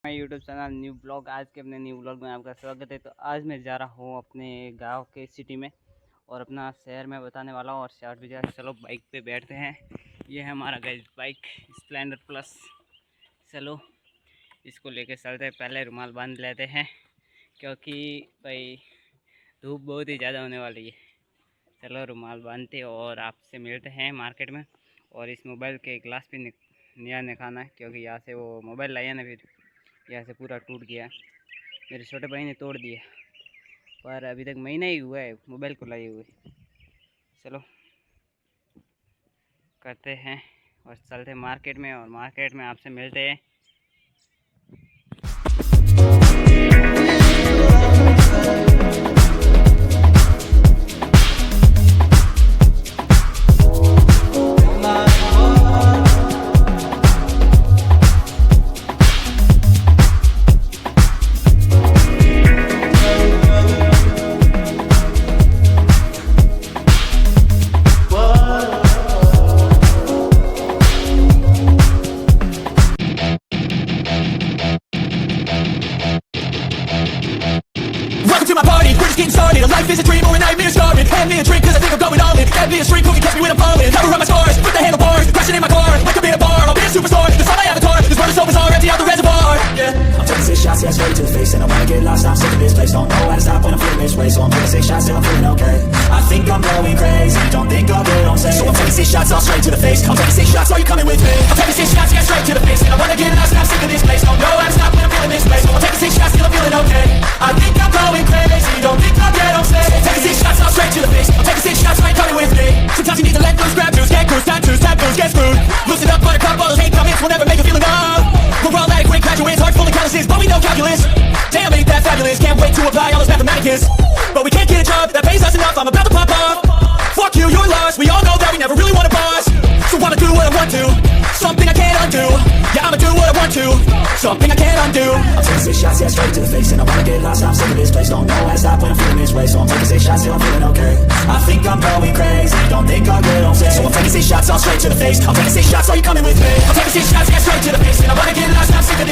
My YouTube channel new blog. आज के अपने न्यू ब्लॉग में आपका स्वागत है। तो आज मैं जा रहा हूँ अपने गांव के सिटी में और अपना शहर में बताने वाला हूँ। और शहर भी जा, चलो बाइक पे बैठते हैं। ये है हमारा गाइस बाइक स्प्लेंडर प्लस। चलो इसको लेके चलते हैं। पहले रुमाल बांध लेते हैं क्योंकि भाई धूप बहुत ही ज़्यादा होने वाली है। चलो रुमाल बांधते और आपसे मिलते हैं मार्केट में। और इस मोबाइल के ग्लास भी नया निकालना है क्योंकि यहाँ से वो मोबाइल लाया ना, फिर यहाँ से पूरा टूट गया। मेरे छोटे भाई ने तोड़ दिया, पर अभी तक महीना ही हुआ है मोबाइल को लाए हुए। चलो करते हैं और चलते हैं मार्केट में, और मार्केट में आपसे मिलते हैं। To my party, we're just getting started. A life is a dream or a nightmare started. Hand me a drink cause I think I'm going all in. Hand me a street who can catch me when I'm falling. Cover up my scars, put the handlebars, crashing in my car. Wake up in a bar, I'll be a superstar. This all my avatar, this world is so bizarre, empty out the reservoir. Yeah, I'm taking 6 shots, yeah, straight to the face. And I wanna get lost, I'm sick of this place. Don't know how to stop when I'm feeling this way. So I'm taking 6 shots till I'm feeling okay. I think I'm going crazy, don't think I'll get on safe. So I'm taking 6 shots all straight to the face. I'm taking 6 shots, are you coming with me? I'm taking 6 shots, yeah, straight to the face. And I wanna get lost, I'm sick of this place. Don't know how to stop when I'm feeling this way. So I'm taking 6 shots till I'm feeling okay. I think I'm going crazy, don't think I'll get on safe. I'm taking 6 shots all straight to the face. I'm taking 6 shots, are you coming with me? Sometimes you need to let loose, grab juice, get cruise, tattoos, taboos, get screwed. Loosen up, buttercup, all those hate comments will never make a feeling up. We're all adequate graduates, hearts full of calluses, but we know calculus. Damn, ain't that fabulous, can't wait to apply all those mathematicus. But we can't get a job that pays us enough, I'm about to pop off. Fuck you, you're lost, we all know that we never really want a boss. So I'ma do what I want to, something I can't undo. Yeah, I'ma do what I want to, something I can't undo. I'm taking 6 shots, yeah, straight to the face. And I wanna get lost, I'm sick of this place. Don't know how to stop when I'm feeling this way. So I'm taking 6 shots till I'm feeling okay. I think I'm going crazy, don't think I'll get on safe. So I'm taking 6 shots all straight to the face. I'm taking 6 shots, are you coming with me? I'm taking 6 shots, yeah, straight to the face. And I wanna get lost, I'm sick of this